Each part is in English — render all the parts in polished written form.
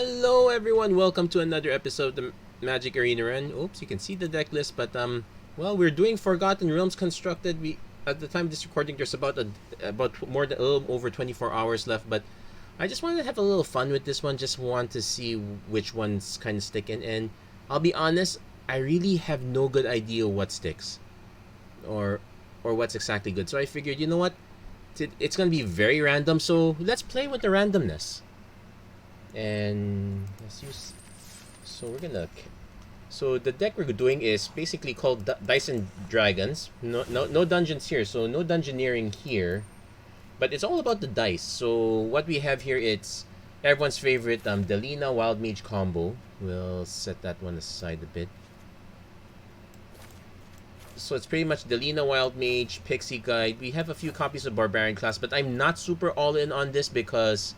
Hello everyone, welcome to another episode of the Magic Arena Run. Oops, you can see the deck list, but well, we're doing Forgotten Realms Constructed. We at the time of this recording, there's about more than a little over 24 hours left, but I just wanted to have a little fun with this one. Just want to see which ones kind of stick in, and I'll be honest, I really have no good idea what sticks, or what's exactly good. So I figured, you know what, it's gonna be very random. So let's play with the randomness. And let's use. So we're gonna. So the deck we're doing is basically called Dice and Dragons. No dungeons here. So no dungeoneering here, but it's all about the dice. So what we have here, it's everyone's favorite Delina Wild Mage combo. We'll set that one aside a bit. So it's pretty much Delina Wild Mage, Pixie Guide. We have a few copies of Barbarian class, but I'm not super all in on this because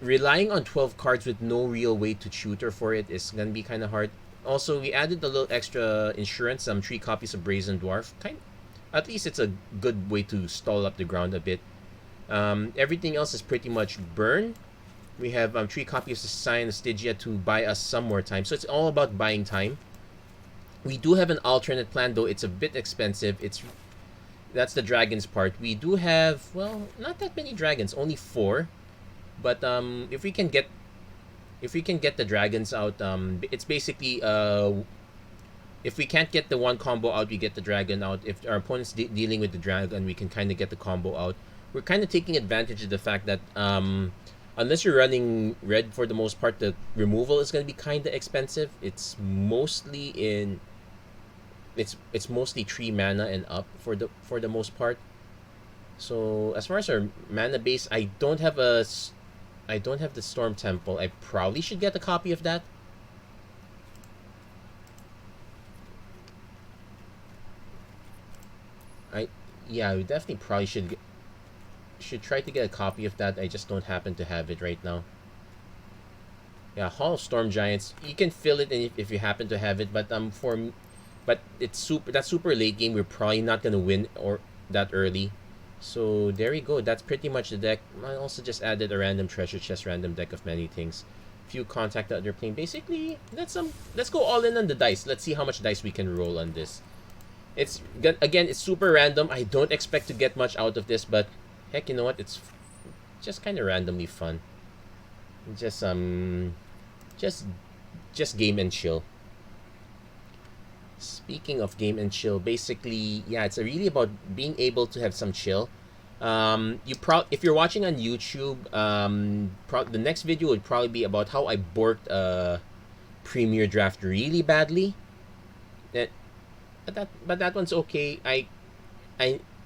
relying on 12 cards with no real way to tutor for it is gonna be kind of hard. Also, we added a little extra insurance, 3 copies of Brazen Dwarf. At least it's a good way to stall up the ground a bit. Everything else is pretty much burn. We have 3 copies of Scion Stygia to buy us some more time. So it's all about buying time. We do have an alternate plan, though it's a bit expensive. That's the dragons part. We do have, well, not that many dragons, only 4. But if we can get the dragons out, it's basically if we can't get the one combo out, we get the dragon out. If our opponent's dealing with the dragon, we can kind of get the combo out. We're kind of taking advantage of the fact that unless you're running red for the most part, the removal is going to be kind of expensive. It's mostly 3 mana and up for the most part. So as far as our mana base, I don't have the Storm Temple. I probably should get a copy of that. We definitely probably should try to get a copy of that. I just don't happen to have it right now. Yeah, Hall of Storm Giants. You can fill it in if you happen to have it, but that's super late game. We're probably not gonna win or that early. So there we go. That's pretty much the deck. I also just added a random treasure chest, random deck of many things. Few contact the other plane. Basically, let's go all in on the dice. Let's see how much dice we can roll on this. It's super random. I don't expect to get much out of this, but heck, you know what? It's just kind of randomly fun. Just game and chill. Speaking of game and chill, basically, yeah, it's really about being able to have some chill. If you're watching on YouTube, the next video would probably be about how I borked a Premier Draft really badly. But that one's okay. I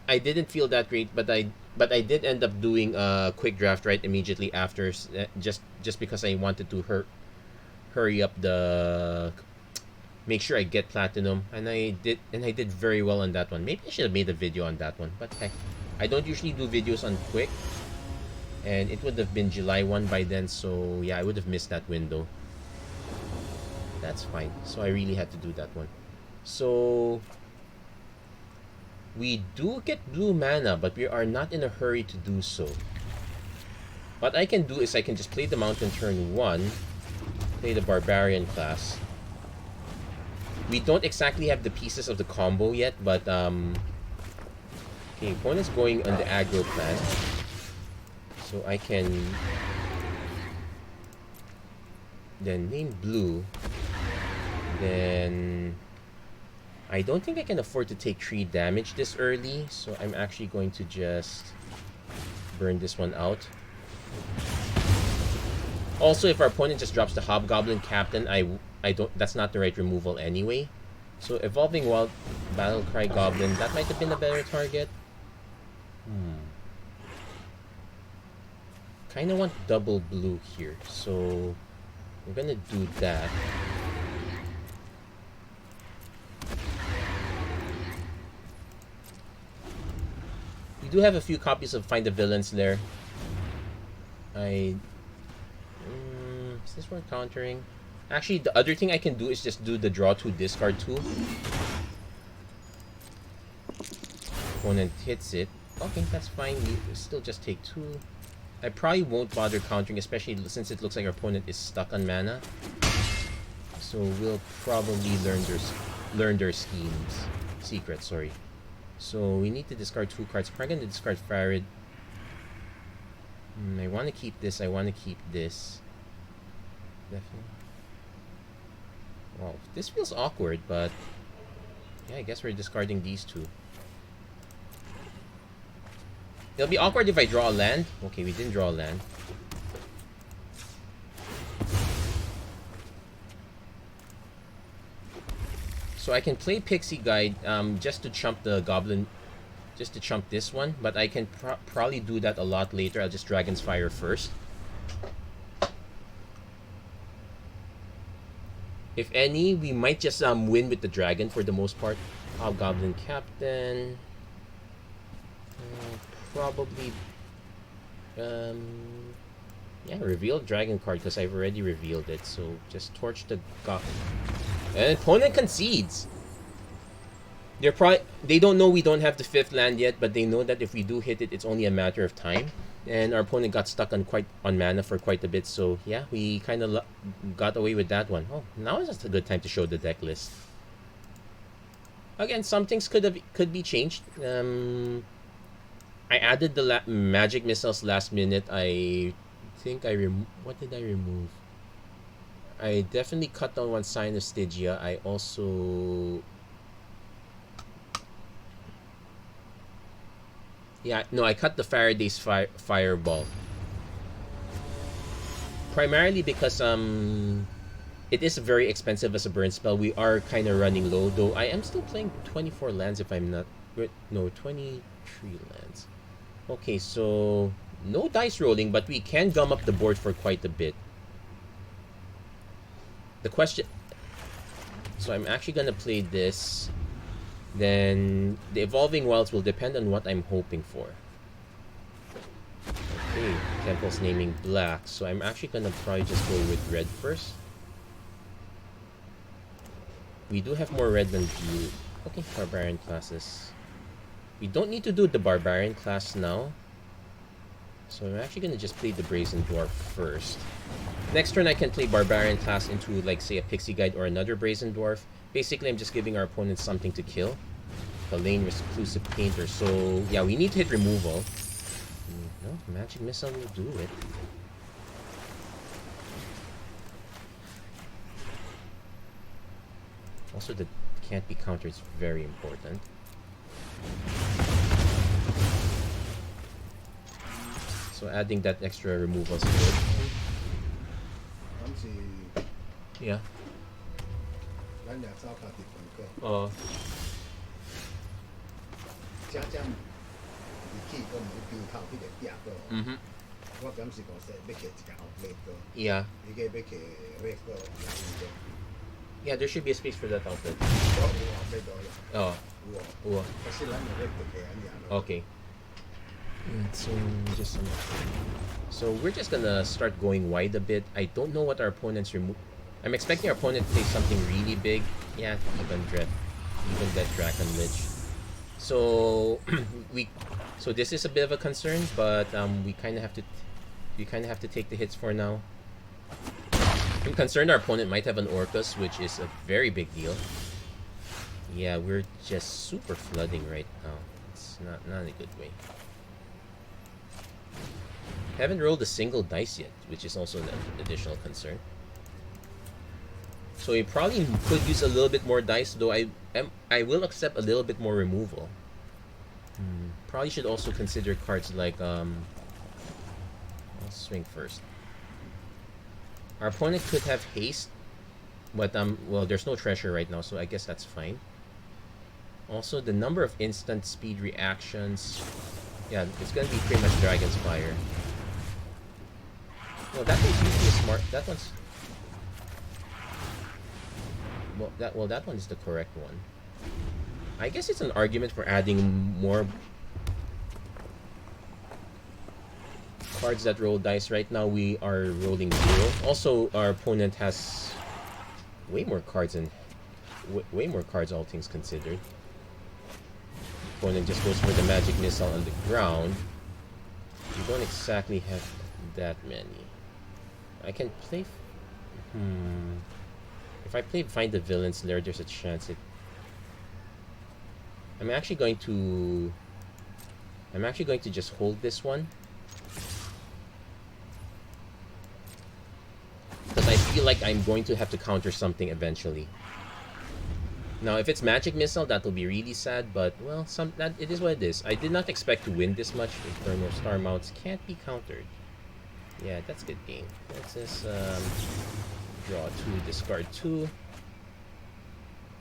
didn't feel that great, but I did end up doing a quick draft right immediately after, just because I wanted to hurry up make sure I get platinum, and I did very well on that one. Maybe I should have made a video on that one, but heck, I don't usually do videos on quick, and it would have been July 1 by then, so yeah, I would have missed that window. That's fine. So I really had to do that one. So we do get blue mana, but we are not in a hurry to do so. What I can do is I can just play the mountain turn 1, play the barbarian class. We don't exactly have the pieces of the combo yet, but okay, opponent's going on the aggro plan, so I can then name blue. Then I don't think I can afford to take 3 damage this early, so I'm actually going to just burn this one out. Also, if our opponent just drops the Hobgoblin Captain, that's not the right removal anyway. So Evolving Wild Battlecry Goblin, that might have been a better target. Kinda want double blue here, so we're gonna do that. We do have a few copies of Find the Villains there. Is this worth countering? Actually, the other thing I can do is just do the draw 2, discard 2. Opponent hits it. Okay, that's fine. We still just take 2. I probably won't bother countering, especially since it looks like our opponent is stuck on mana. So we'll probably learn their secrets. Sorry. So we need to discard 2 cards. Probably gonna discard Farad. I want to keep this. I want to keep this. Definitely. Wow, this feels awkward, but yeah, I guess we're discarding these 2. It'll be awkward if I draw a land. Okay, we didn't draw a land. So I can play Pixie Guide just to chump the Goblin, just to chump this one, but I can probably do that a lot later. I'll just Dragon's Fire first. If any, we might just win with the Dragon for the most part. Goblin Captain. Probably yeah, reveal Dragon card because I've already revealed it. So just torch the Goblin. And opponent concedes. They don't know we don't have the 5th land yet, but they know that if we do hit it, it's only a matter of time. And our opponent got stuck on mana for quite a bit. So yeah, we kind of got away with that one. Oh, now is just a good time to show the deck list. Again, some things could be changed. I added the magic missiles last minute. I think what did I remove? I definitely cut down one Sign of Stygia. I also... Yeah, no, I cut the Faraday's Fireball. Primarily because it is very expensive as a burn spell. We are kind of running low, though I am still playing 24 lands if I'm not... No, 23 lands. Okay, so no dice rolling, but we can gum up the board for quite a bit. The question... So I'm actually going to play this. Then the Evolving Wilds will depend on what I'm hoping for. Okay, Temple's naming black. So I'm actually going to probably just go with red first. We do have more red than blue. Okay, Barbarian classes. We don't need to do the Barbarian class now. So I'm actually going to just play the Brazen Dwarf first. Next turn I can play Barbarian class into, like, say, a Pixie Guide or another Brazen Dwarf. Basically, I'm just giving our opponents something to kill. A lane Reclusive Painter. So, yeah, we need to hit removal. No, Magic Missile will do it. Also, the can't be countered is very important. So adding that extra removal is good. Yeah. Oh. Mm-hmm. Yeah. Yeah, there should be a space for that outlet. Oh. Okay. So we're just gonna start going wide a bit. I don't know what our opponent's remove. I'm expecting our opponent to play something really big. Yeah, even that Dragon Lich. So so this is a bit of a concern, but we kind of have to take the hits for now. I'm concerned our opponent might have an Orcus, which is a very big deal. Yeah, we're just super flooding right now. It's not in a good way. Haven't rolled a single dice yet, which is also an additional concern. So we probably could use a little bit more dice, though I will accept a little bit more removal. Probably should also consider cards like I'll swing first. Our opponent could have haste, but well, there's no treasure right now, so I guess that's fine. Also, the number of instant speed reactions, yeah, it's gonna be pretty much Dragon's Fire. Well, that one's usually smart. That one's that one is the correct one. I guess it's an argument for adding more cards that roll dice. Right now we are rolling 0. Also, our opponent has way more cards all things considered. Opponent just goes for the magic missile on the ground. We don't exactly have that many. I can play... If I play Find the Villain's Lair, there's a chance it... I'm actually going to just hold this one. Because I feel like I'm going to have to counter something eventually. Now, if it's Magic Missile, that will be really sad, but, well, it is what it is. I did not expect to win this much. Inferno Star Mounts can't be countered. Yeah, that's a good game. Let's just draw 2, discard 2.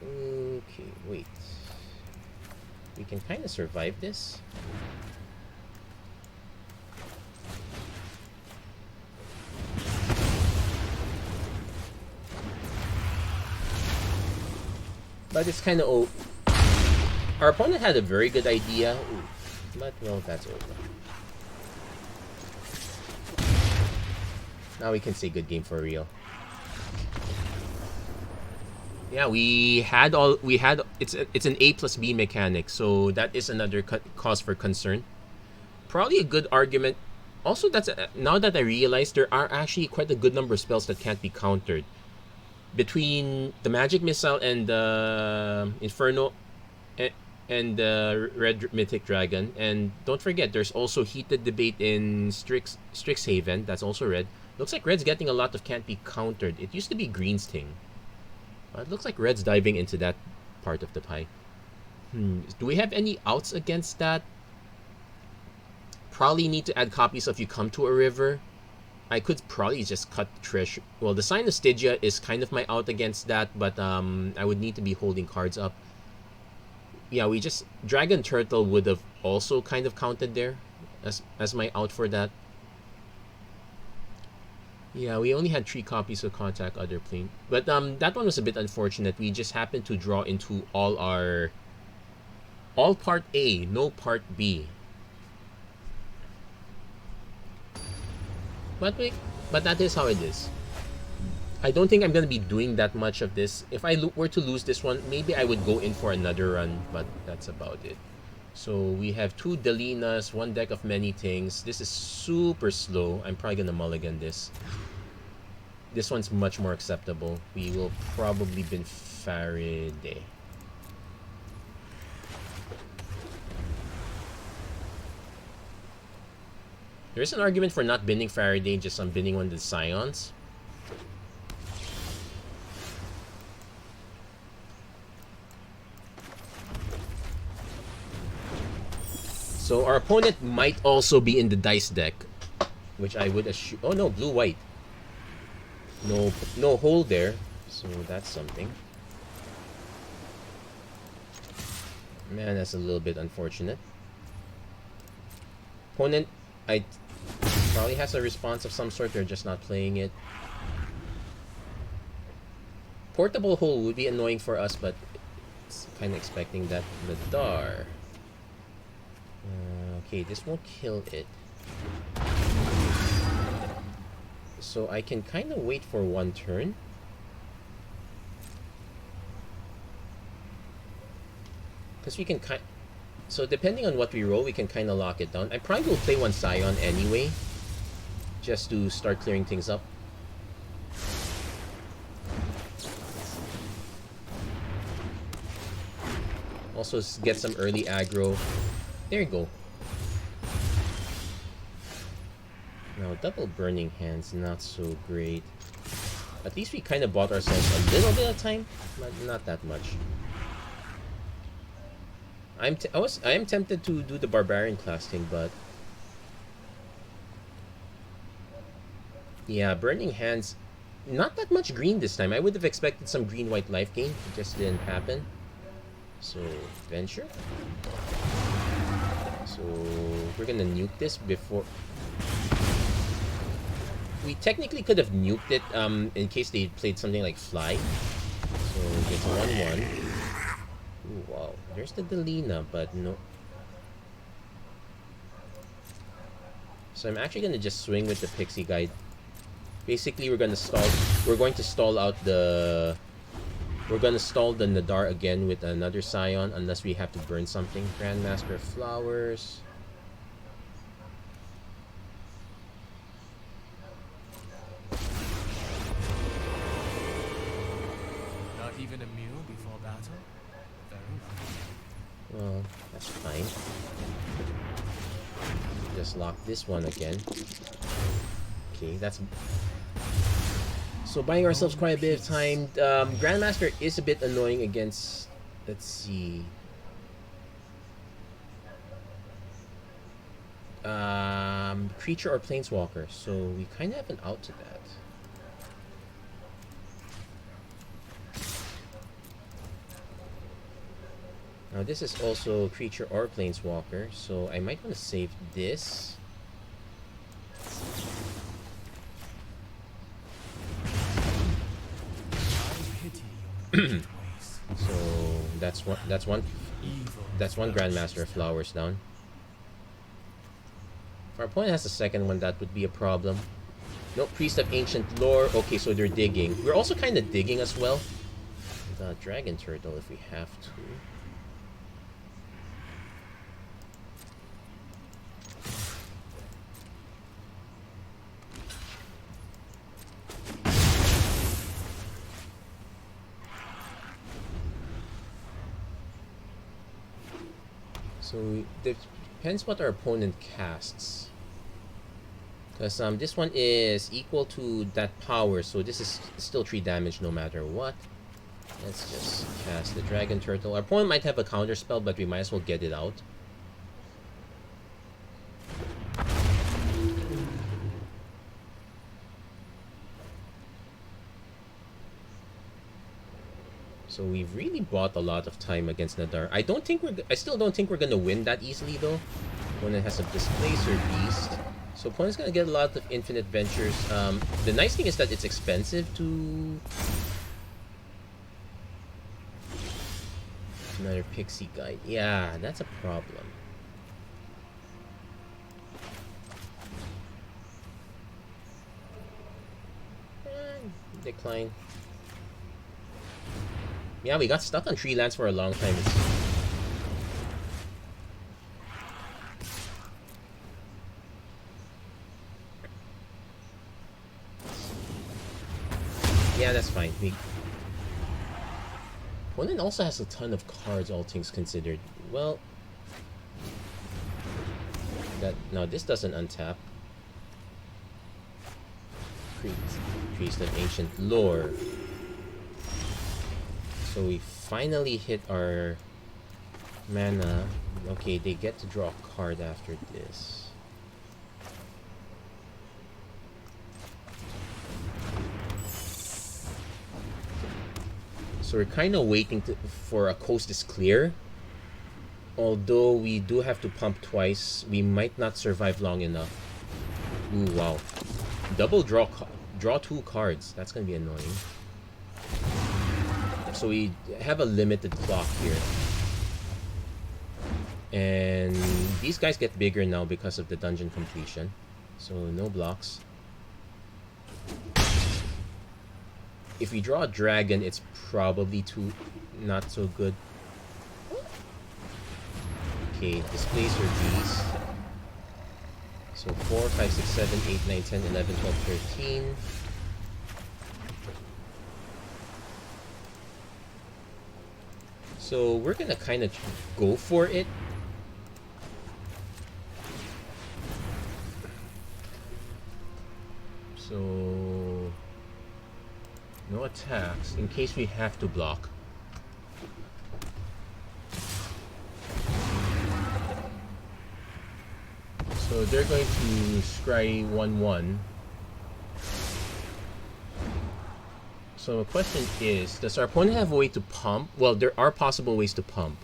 Okay, wait. We can kind of survive this. But it's kind of... Our opponent had a very good idea. Ooh, but, well, that's over. Now we can say good game for real. Yeah, it's an A plus B mechanic, so that is another cause for concern. Probably a good argument. Also, now that I realize, there are actually quite a good number of spells that can't be countered. Between the Magic Missile and the Inferno and the Red Mythic Dragon. And don't forget, there's also heated debate in Strixhaven. That's also red. Looks like red's getting a lot of can't be countered. It used to be green's thing. It looks like red's diving into that part of the pie. Do we have any outs against that? Probably need to add copies of You Come to a River. I could probably just cut Treasure. Well, the Sign of Stygia is kind of my out against that, but I would need to be holding cards up. Yeah, Dragon Turtle would have also kind of counted there as my out for that. Yeah, we only had 3 copies of Contact Other Plane. But that one was a bit unfortunate. We just happened to draw into all part A, no part B. But that is how it is. I don't think I'm going to be doing that much of this. If I were to lose this one, maybe I would go in for another run, but that's about it. So we have 2 Delinas, 1 deck of many things. This is super slow. I'm probably going to mulligan this. This one's much more acceptable. We will probably bin Faraday. There's an argument for not binning Faraday, just on binning one of the Scions. So our opponent might also be in the dice deck, which I would assume. Oh no, blue-white. No hole there, so that's something. Man, that's a little bit unfortunate. Opponent, probably has a response of some sort. They're just not playing it. Portable hole would be annoying for us, but it's kind of expecting that. Nadar. Okay, this won't kill it. So I can kind of wait for 1 turn. Because we can so depending on what we roll, we can kind of lock it down. I probably will play 1 Scion anyway, just to start clearing things up. Also get some early aggro. There you go. Now, double Burning Hands, not so great. At least we kind of bought ourselves a little bit of time, but not that much. I am tempted to do the Barbarian class thing, but yeah, Burning Hands, not that much green this time. I would have expected some green-white life gain. It just didn't happen. So, Venture. So, we're gonna nuke this before... We technically could have nuked it in case they played something like Fly. So, it's 1-1. Ooh, wow. There's the Delina, but no... So I'm actually gonna just swing with the Pixie Guide. Basically, we're going to stall out the... We're gonna stall the Nadar again with another Scion unless we have to burn something. Grandmaster Flowers. Even a meal before battle? Very well. Well, that's fine. Just lock this one again. Okay, that's... So buying ourselves quite a bit of time. Grandmaster is a bit annoying against... Let's see... creature or planeswalker. So we kind of have an out to that. Now this is also creature or planeswalker, so I might want to save this. So that's one Grandmaster of Flowers down. If our opponent has a second one, that would be a problem. No Priest of Ancient Lore. Okay, so they're digging. We're also kind of digging as well. The Dragon Turtle if we have to. So it depends what our opponent casts. Because this one is equal to that power, so this is still 3 damage no matter what. Let's just cast the Dragon Turtle. Our opponent might have a counter spell, but we might as well get it out. So we've really bought a lot of time against Nadar. I still don't think we're gonna win that easily though. Opponent has a Displacer Beast. So opponent's gonna get a lot of Infinite Ventures. The nice thing is that it's expensive to... Another Pixie Guide. Yeah, that's a problem. Decline. Yeah, we got stuck on 3 lands for a long time. Yeah, that's fine. Opponent also has a ton of cards, all things considered. Well, no, this doesn't untap. Priest of Ancient Lore. So we finally hit our mana. Okay, they get to draw a card after this. So we're kind of waiting for a Coast is Clear. Although we do have to pump twice, we might not survive long enough. Ooh, wow. Double draw 2 cards. That's going to be annoying. So we have a limited clock here. And these guys get bigger now because of the dungeon completion. So no blocks. If we draw a dragon, it's probably not so good. Okay, Displacer Beast. So 4, 5, 6, 7, 8, 9, 10, 11, 12, 13. So we're gonna kind of go for it. So no attacks in case we have to block. So they're going to scry 1/1. So the question is, does our opponent have a way to pump? Well, there are possible ways to pump.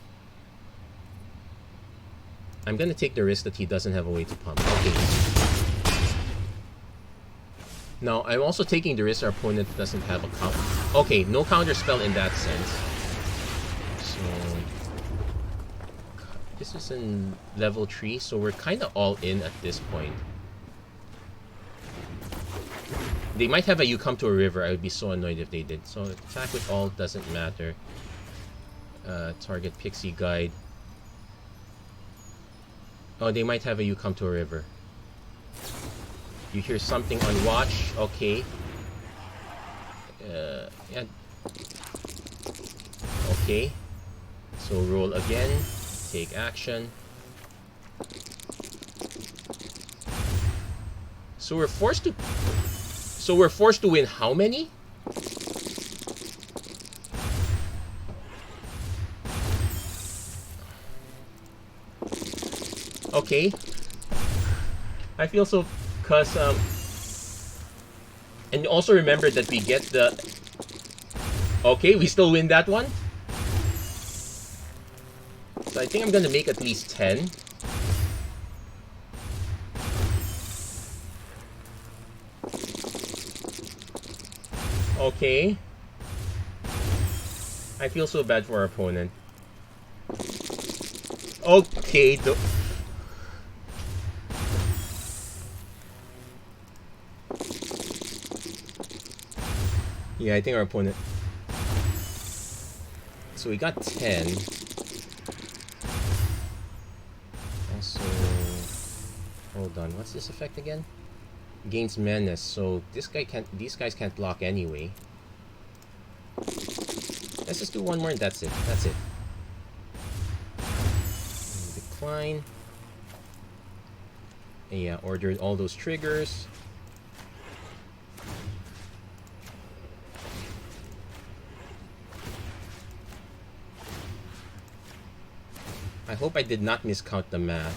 I'm going to take the risk that he doesn't have a way to pump. Okay. Now, I'm also taking the risk our opponent doesn't have a counter. Okay, no counter spell in that sense. So this is in level 3, so we're kind of all in at this point. They might have a You Come to a River. I would be so annoyed if they did. So attack with all doesn't matter. Target Pixie Guide. Oh, they might have a You Come to a River. You hear something on watch. Okay. Yeah. Okay. So roll again. Take action. So we're forced to... So we're forced to win how many? Okay. I feel so... Cause, and also remember that we get the... Okay, we still win that one. So I think I'm gonna make at least 10. Okay. I feel so bad for our opponent. Okay. Yeah, I think our opponent... So we got 10. Also... Hold on, what's this effect again? Gains menace, so this guy can't... These guys can't block anyway. Let's just do one more and that's it. That's it. Decline. And yeah, ordered all those triggers. I hope I did not miscount the math.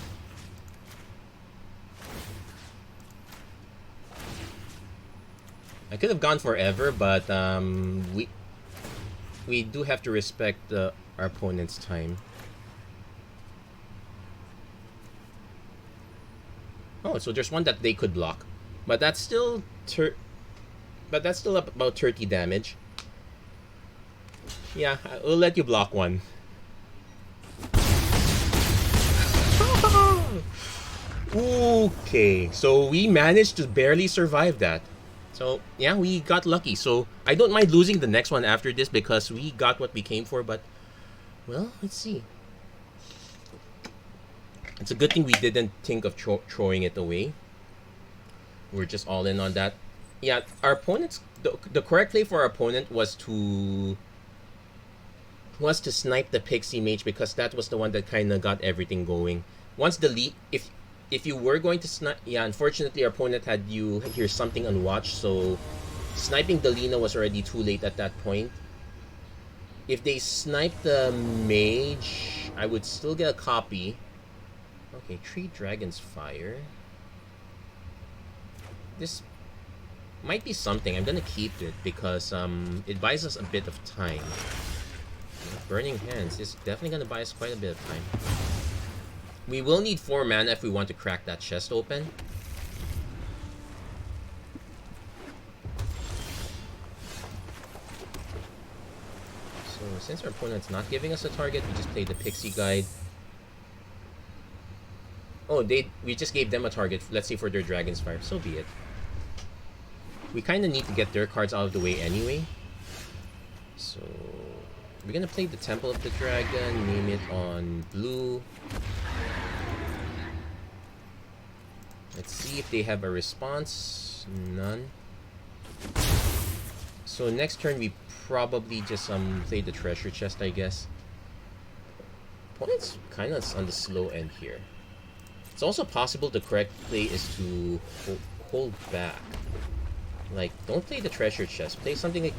I could have gone forever, but we do have to respect our opponent's time. Oh, so there's one that they could block, but that's still about 30 damage. Yeah, I'll let you block one. Okay, so we managed to barely survive that. So, yeah, we got lucky. So, I don't mind losing the next one after this because we got what we came for, but... Well, let's see. It's a good thing we didn't think of throwing it away. We're just all in on that. Yeah, our opponent's... The correct play for our opponent was to snipe the Pixie Mage because that was the one that kind of got everything going. Once the lead... If you were going to snipe... Yeah, unfortunately, our opponent had you hear something unwatched, so sniping Delina was already too late at that point. If they sniped the mage, I would still get a copy. Okay, 3 Dragon's Fire. This might be something. I'm gonna keep it because it buys us a bit of time. Burning Hands is definitely gonna buy us quite a bit of time. We will need 4 mana if we want to crack that chest open. So since our opponent's not giving us a target, we just played the Pixie Guide. Oh, we just gave them a target, let's say for their Dragon's Fire. So be it. We kind of need to get their cards out of the way anyway. So we're gonna play the Temple of the Dragon, name it on blue. Let's see if they have a response. None. So next turn we probably just play the treasure chest, I guess. Opponent's kind of on the slow end here. It's also possible the correct play is to hold back. Like, don't play the treasure chest. Play something like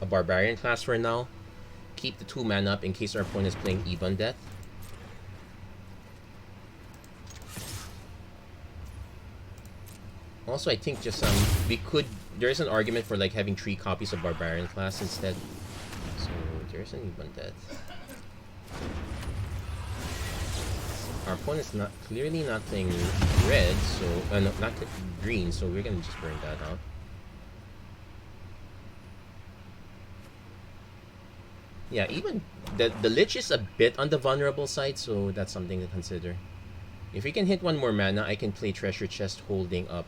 a barbarian class for now. Keep the 2 mana up in case our opponent is playing Ebon Death. Also, I think just there's an argument for like having 3 copies of barbarian class instead. So there's an Ebon Death. Our opponent's clearly not playing red, so no, not green, so we're gonna just burn that out. Yeah, even the Lich is a bit on the vulnerable side, so that's something to consider. If we can hit 1 more mana, I can play Treasure Chest holding up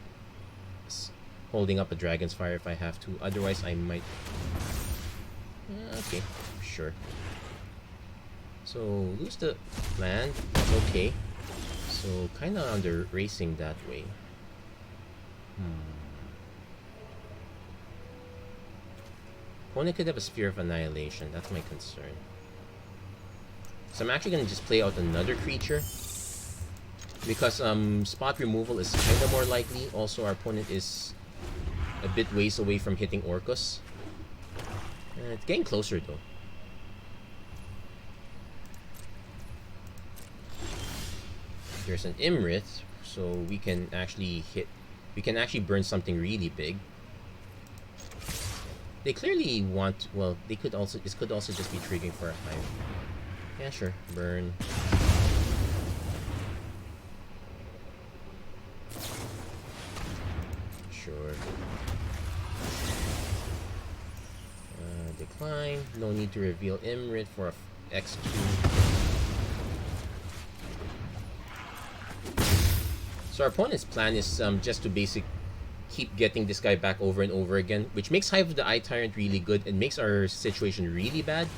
a Dragon's Fire if I have to. Otherwise, I might... Okay, sure. So, lose the land. Okay. So, kind of under racing that way. Opponent could have a Sphere of Annihilation. That's my concern. So I'm actually gonna just play out another creature. Because spot removal is kind of more likely. Also, our opponent is a bit ways away from hitting Orcus. It's getting closer though. There's an Imrith, so we can actually burn something really big. They clearly want, well, this could also just be triggering for a hive. Yeah, sure, burn. Sure. Decline. No need to reveal Imrit for a X2. So our opponent's plan is just to keep getting this guy back over and over again, which makes Hive of the Eye Tyrant really good and makes our situation really bad.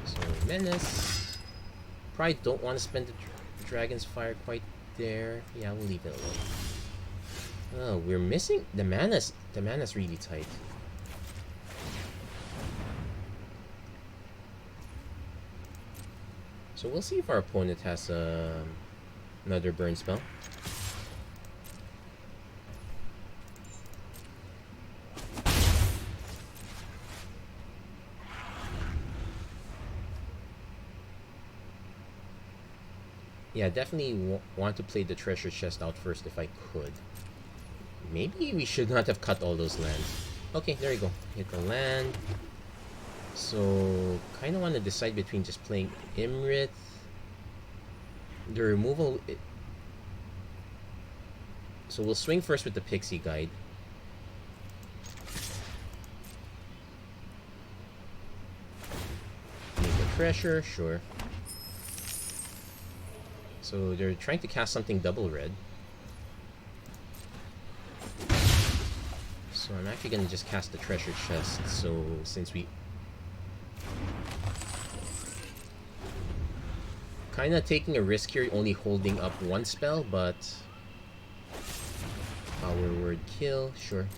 So Menace. Probably don't want to spend the Dragon's Fire quite there. Yeah, we'll leave it alone. Oh, we're missing the mana's really tight. So we'll see if our opponent has another burn spell. Yeah, definitely want to play the treasure chest out first if I could. Maybe we should not have cut all those lands. Okay, there you go. Hit the land. So, kind of want to decide between just playing Imrith. The removal... So we'll swing first with the Pixie Guide. Make a treasure, sure. So they're trying to cast something double red. So I'm actually going to just cast the treasure chest. So since we... Kind of taking a risk here, only holding up one spell, but... Power Word Kill, sure.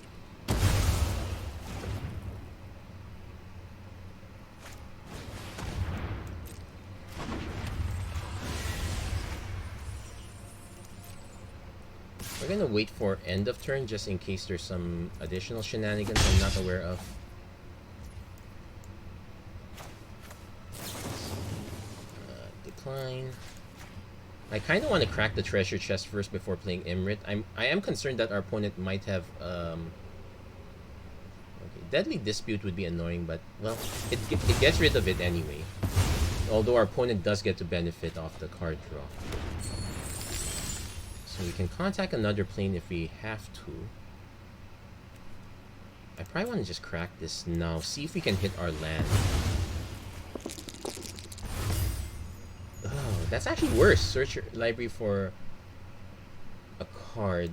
We're gonna wait for end of turn just in case there's some additional shenanigans I'm not aware of. Decline. I kind of want to crack the treasure chest first before playing Imrit. I am concerned that our opponent might have okay, Deadly Dispute would be annoying, but well, it gets rid of it anyway. Although our opponent does get to benefit off the card draw. So we can contact another plane if we have to. I probably want to just crack this now. See if we can hit our land. Oh, that's actually worse. Search your library for a card.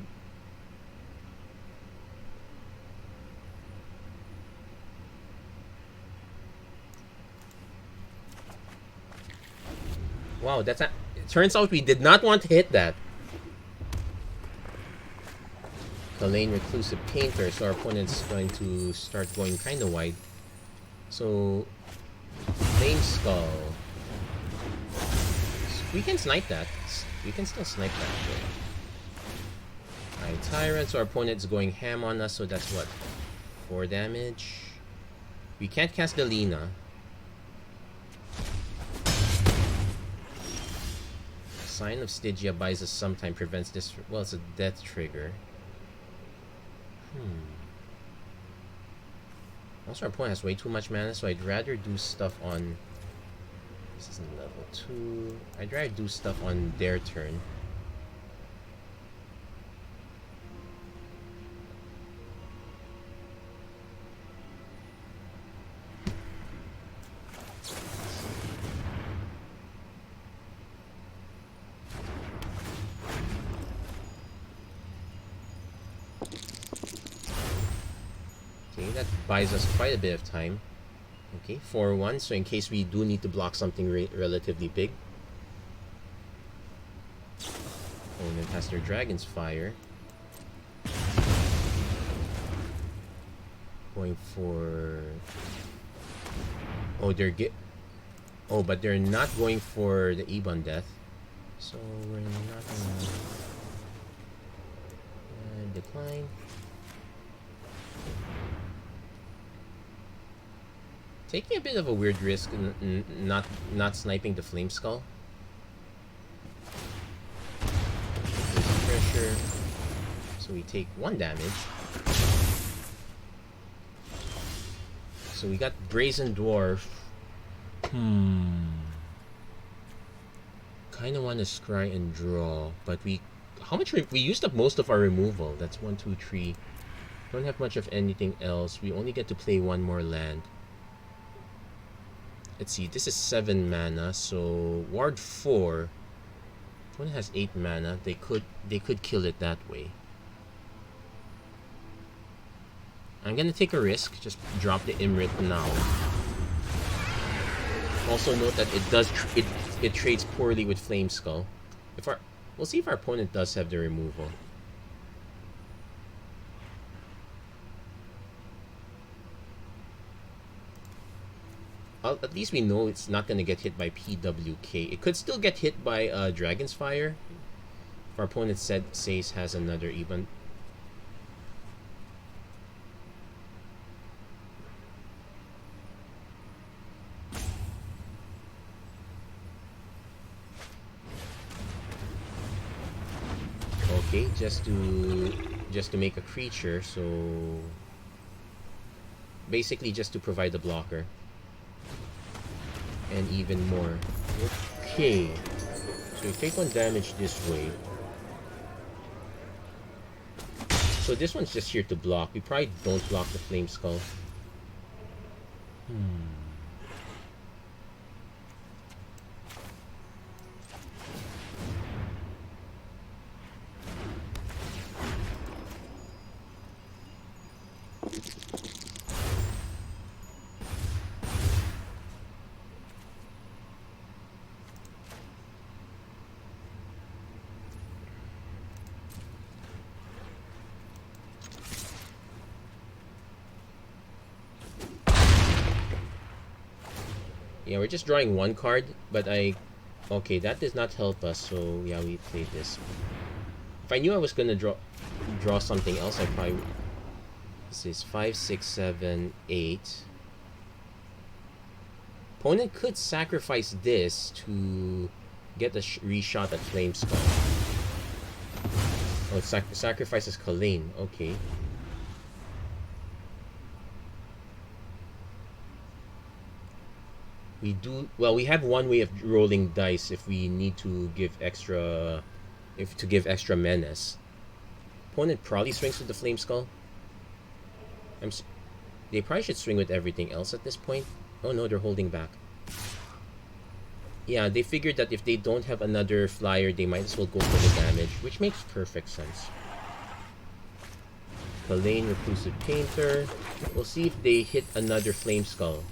Wow, that's it turns out we did not want to hit that. Kalane Reclusive Painter, so our opponent's going to start going kind of wide. So, Flame Skull. We can snipe that. We can still snipe that. Alright, Tyrant, so our opponent's going ham on us, so that's what? 4 damage. We can't cast Delina. Sign of Stygia buys us some time, prevents this. Well, it's a death trigger. Also, our opponent has way too much mana, so I'd rather do stuff on... This is level 2. I'd rather do stuff on their turn. Okay, that buys us quite a bit of time. Okay, 4-1, so in case we do need to block something relatively big. Opponent has their Dragon's Fire. Going for... Oh, they're Oh, but they're not going for the Ebon Death. So we're not gonna decline. Taking a bit of a weird risk, not sniping the Flame Skull. Pressure. So we take 1 damage. So we got Brazen Dwarf. Kind of want to scry and draw, but we used up most of our removal. That's 1, 2, 3. Don't have much of anything else. We only get to play 1 more land. Let's see. This is 7 mana, so Ward 4. One has 8 mana. They could kill it that way. I'm gonna take a risk. Just drop the Imrit now. Also note that it trades poorly with Flame Skull. We'll see if our opponent does have the removal. At least we know it's not gonna get hit by PWK. It could still get hit by Dragon's Fire. If our opponent says has another Ebon. Okay, just to make a creature, so basically just to provide a blocker. And even more. Okay. So we take 1 damage this way. So this one's just here to block. We probably don't block the Flame Skull. Yeah, we're just drawing 1 card, but okay, that does not help us, so yeah, we played this. If I knew I was gonna draw something else, I probably... This is 5, 6, 7, 8. Opponent could sacrifice this to get the reshot at Flame Skull. Oh, it sacrifices Kalain, okay. We have 1 way of rolling dice if we need to give extra menace. Opponent probably swings with the Flame Skull. They probably should swing with everything else at this point. Oh no, they're holding back. Yeah, they figured that if they don't have another flyer, they might as well go for the damage, which makes perfect sense. Kalain, Reclusive Painter. We'll see if they hit another Flame Skull.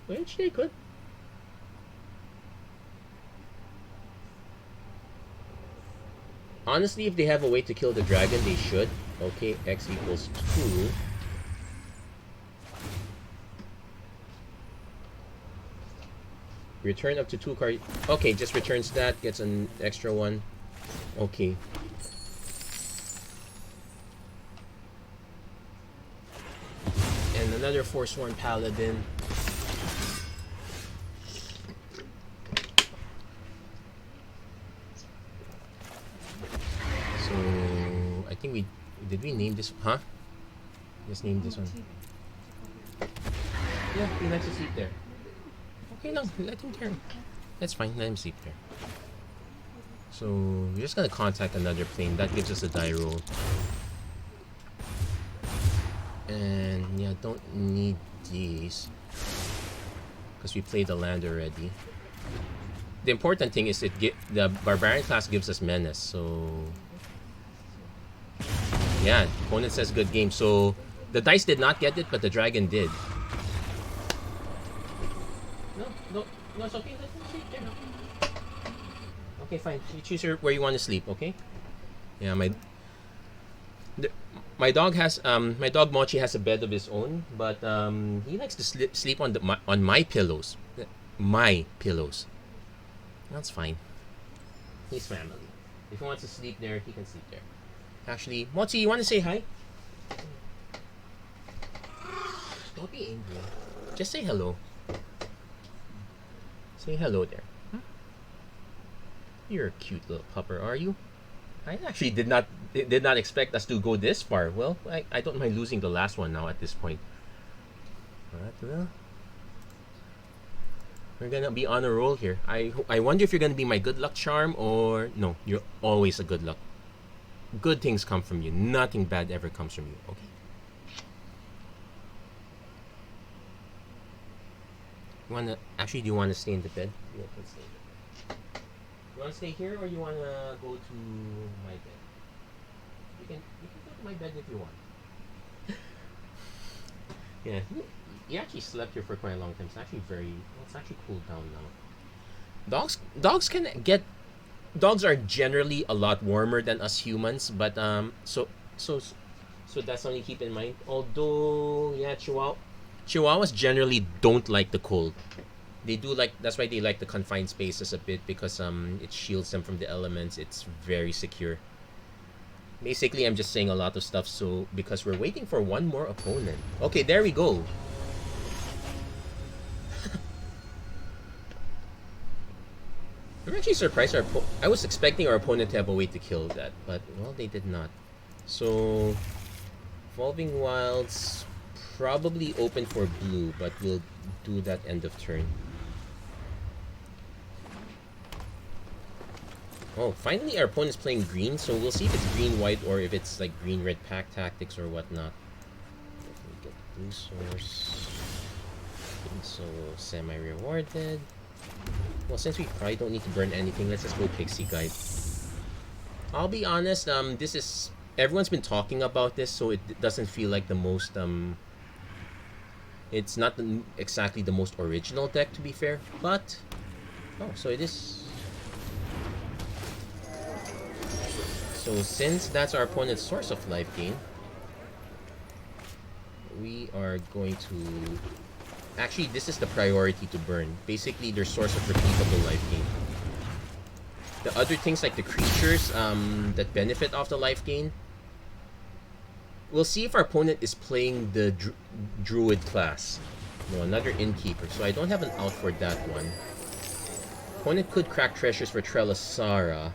Which they could. Honestly, if they have a way to kill the dragon, they should. Okay, X equals 2. Return up to 2 cards. Okay, just returns that, gets an extra 1. Okay. And another Forsworn Paladin. So I think did we name this? Huh? Just name this one. Yeah, he likes to sleep there. Okay, no, let him turn. That's fine, let him sleep there. So we're just gonna contact another plane. That gives us a die roll. And yeah, don't need these because we played the land already. The important thing is the barbarian class gives us menace, so yeah, opponent says good game. So the dice did not get it, but the dragon did. No, it's okay. Let him sleep there. Okay, fine. You choose where you want to sleep, okay? Yeah, The- my dog Mochi has a bed of his own, but he likes to sleep on on my pillows. My pillows. That's fine. He's family. If he wants to sleep there, he can sleep there. Actually, Mochi, you want to say hi? Don't be angry. Just say hello. Say hello there. Huh? You're a cute little pupper, are you? I actually did not expect us to go this far. Well, I don't mind losing the last one now at this point. But well, we're gonna be on a roll here. I wonder if you're gonna be my good luck charm or no. You're always a good luck. Good things come from you. Nothing bad ever comes from you. Okay. Do you wanna stay in the bed? Yeah, let's stay in the bed. You wanna stay here or you wanna go to my bed? You can go to my bed if you want. Yeah, you actually slept here for quite a long time. It's actually it's actually cooled down now. Dogs are generally a lot warmer than us humans, but so that's something to keep in mind. Although yeah, Chihuahuas generally don't like the cold. They do like That's why they like the confined spaces a bit because it shields them from the elements. It's very secure. Basically, I'm just saying a lot of stuff so because we're waiting for one more opponent. Okay, there we go. I'm actually surprised I was expecting our opponent to have a way to kill that, but well, they did not. So, Revolving Wilds probably open for blue, but we'll do that end of turn. Oh, finally our opponent's playing green, so we'll see if it's green-white or if it's like green-red pack tactics or whatnot. Let me get the blue source. Okay, so semi-rewarded. Well, since we probably don't need to burn anything, let's just go Pixie Guide. I'll be honest, everyone's been talking about this, so it doesn't feel like the most it's not exactly the most original deck, to be fair, but oh, so it is. So since that's our opponent's source of life gain, we are going to actually, this is the priority to burn. Basically, their source of repeatable life gain. The other things like the creatures that benefit off the life gain, we'll see if our opponent is playing the druid class. No, another innkeeper. So I don't have an out for that one. Opponent could crack treasures for Trelasara.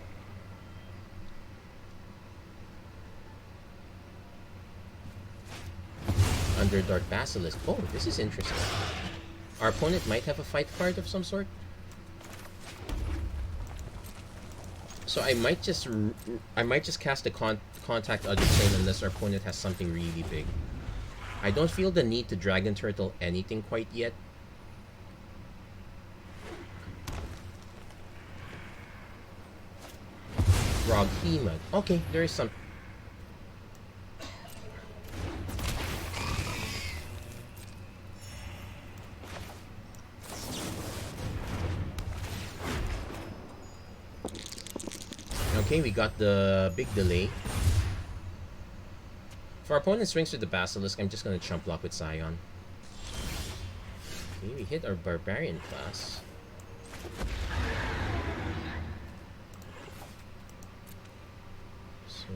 Underdark Basilisk. Oh, this is interesting. Our opponent might have a fight card of some sort. So I might just cast a contact other plane unless our opponent has something really big. I don't feel the need to Dragon Turtle anything quite yet. Roghima. Okay, there is some. Okay, we got the big delay. If our opponent swings with the Basilisk, I'm just gonna chump block with Scion. Okay, we hit our Barbarian class. So,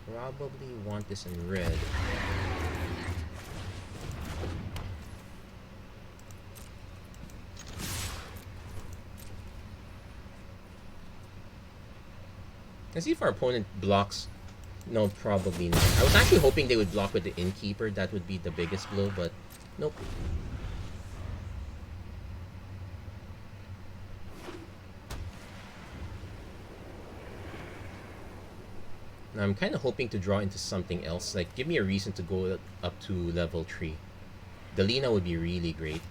probably want this in red. Let's see if our opponent blocks. No, probably not. I was actually hoping they would block with the Innkeeper. That would be the biggest blow, but nope. Now, I'm kind of hoping to draw into something else. Like, give me a reason to go up to level 3. Delina would be really great.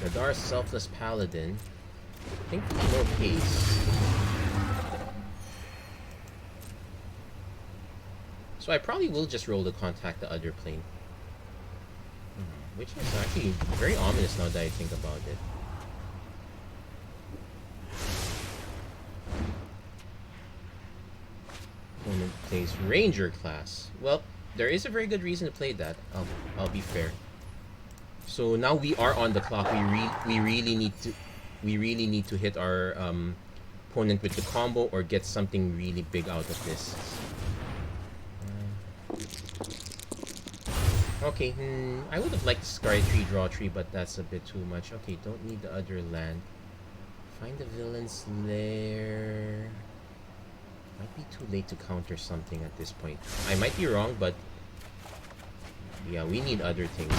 Nadar's Selfless Paladin. I think no case. So I probably will just roll to contact the other plane. Which is actually very ominous now that I think about it. Opponent plays Ranger class. Well, there is a very good reason to play that. I'll be fair. So now we are on the clock. We really need to hit our opponent with the combo or get something really big out of this. Okay, I would have liked to Sky 3, draw 3, but that's a bit too much. Okay, don't need the other land. Find the villain's lair. Might be too late to counter something at this point. I might be wrong, but yeah, we need other things.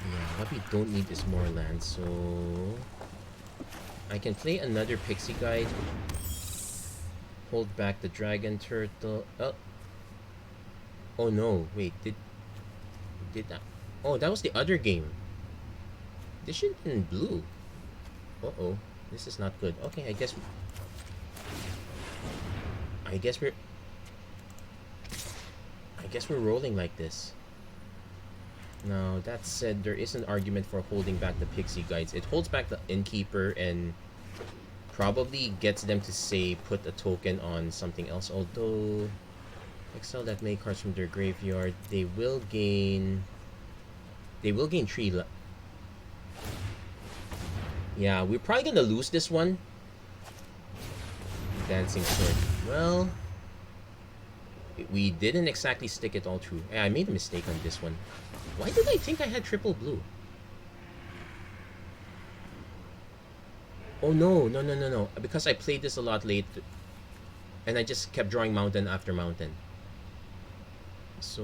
Yeah, what we don't need is more land, so I can play another Pixie Guide. Hold back the Dragon Turtle. Oh no, wait, did that? Oh, that was the other game. This should be in blue. Uh-oh, this is not good. Okay, I guess we're rolling like this. Now, that said, there is an argument for holding back the Pixie Guides. It holds back the Innkeeper and probably gets them to say put a token on something else, although exile that many cards from their graveyard. They will gain 3. Yeah, we're probably gonna lose this one. Dancing Sword. Well, we didn't exactly stick it all through. Yeah, I made a mistake on this one. Why did I think I had triple blue? Oh no, no. Because I played this a lot late and I just kept drawing mountain after mountain. So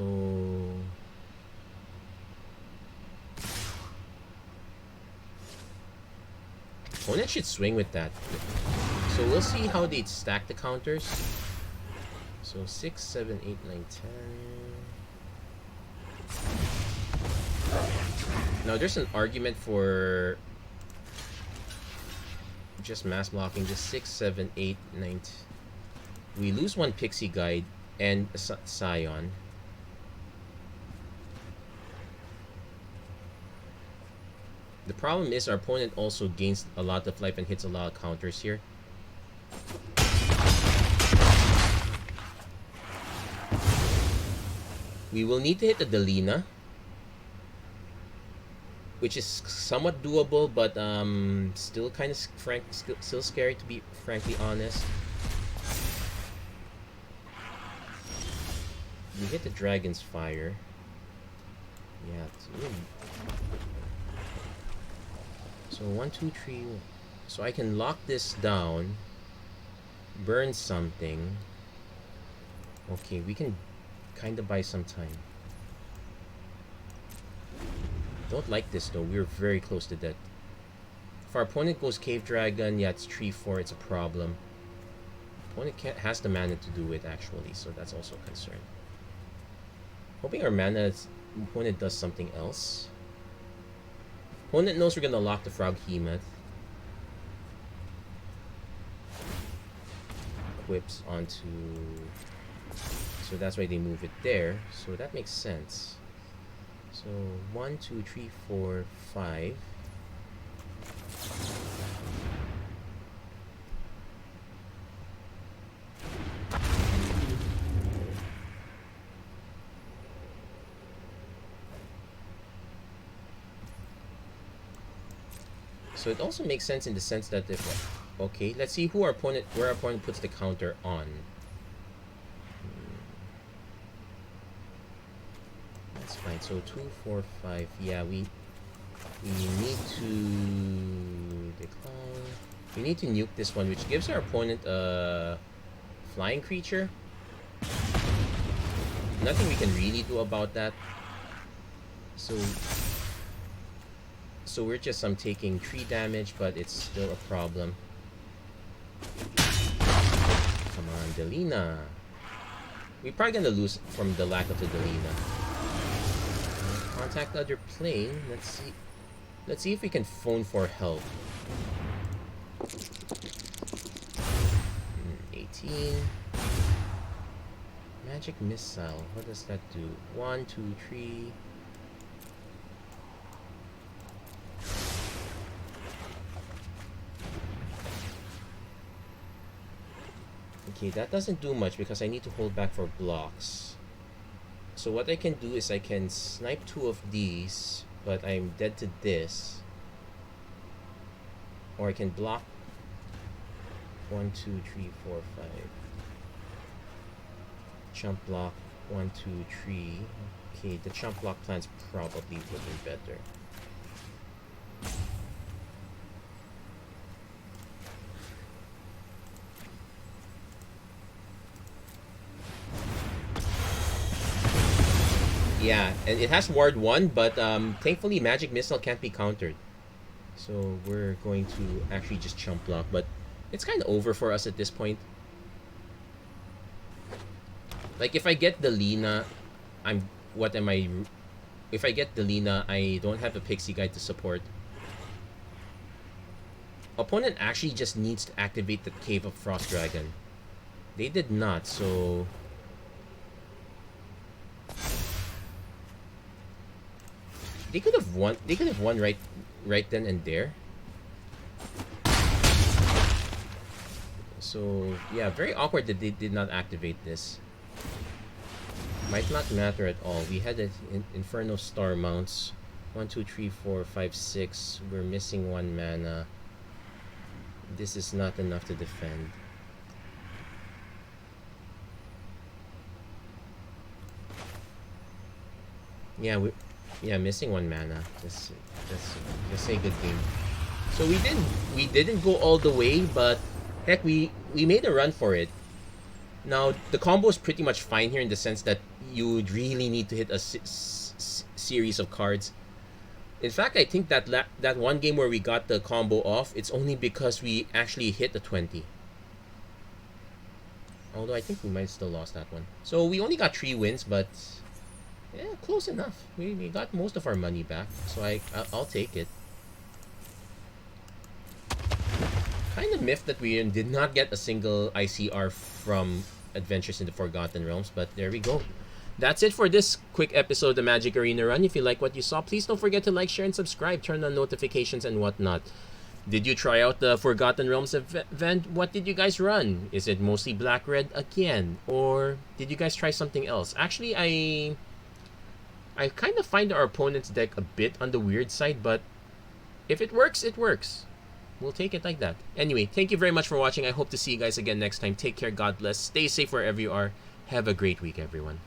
opponent should swing with that. So we'll see how they stack the counters. So 6, 7, 8, 9, 10. Now there's an argument for just mass blocking. Just 6, 7, 8, 9. We lose one Pixie Guide and a Scion. The problem is our opponent also gains a lot of life and hits a lot of counters here. We will need to hit the Delina, which is somewhat doable, but still kind of still scary, to be frankly honest. We hit the Dragon's Fire. Yeah, it's really... So 1, 2, 3. So I can lock this down, burn something. Okay, we can kind of buy some time. Don't like this though. We're very close to death. If our opponent goes Cave Dragon, yeah, it's 3-4. It's a problem. Opponent has the mana to do it actually, so that's also a concern. Hoping our opponent does something else. Opponent knows we're gonna lock the Froghemoth. Equips onto... So that's why they move it there. So that makes sense. So 1, 2, 3, 4, 5. So it also makes sense in the sense that if... Okay, let's see where our opponent puts the counter on. That's fine. So 2, 4, 5. Yeah, we need to decline. We need to nuke this one, which gives our opponent a flying creature. Nothing we can really do about that. So we're just taking 3 damage, but it's still a problem. Come on, Delina. We're probably gonna lose from the lack of the Delina. Contact the other plane. Let's see if we can phone for help. 18. Magic Missile. What does that do? 1, 2, 3. Okay, that doesn't do much because I need to hold back for blocks. So what I can do is I can snipe 2 of these, but I'm dead to this. Or I can block 1, 2, 3, 4, 5. Chump block 1, 2, 3. Okay, the chump block plan's probably would be better. Yeah, and it has ward 1, but thankfully magic missile can't be countered. So we're going to actually just chump block, but it's kind of over for us at this point. Like if I get the Lina, if I get the Lina, I don't have a pixie guy to support. Opponent actually just needs to activate the Cave of Frost Dragon. They did not, so they could have won. They could have won right then and there. So yeah, very awkward that they did not activate this. Might not matter at all. We had an Inferno Star mounts. 1, 2, 3, 4, 5, 6. We're missing 1 mana. This is not enough to defend. Yeah, missing 1 mana. Just say good game. So we didn't go all the way, but heck, we made a run for it. Now the combo is pretty much fine here in the sense that you would really need to hit a series of cards. In fact, I think that that one game where we got the combo off, it's only because we actually hit the 20. Although I think we might still lost that one. So we only got 3 wins, but yeah, close enough. We got most of our money back, so I'll take it. Kind of miffed that we did not get a single ICR from Adventures in the Forgotten Realms, but there we go. That's it for this quick episode of the Magic Arena Run. If you like what you saw, please don't forget to like, share, and subscribe. Turn on notifications and whatnot. Did you try out the Forgotten Realms event? What did you guys run? Is it mostly black-red again? Or did you guys try something else? Actually, I kind of find our opponent's deck a bit on the weird side, but if it works, it works. We'll take it like that. Anyway, thank you very much for watching. I hope to see you guys again next time. Take care. God bless. Stay safe wherever you are. Have a great week, everyone.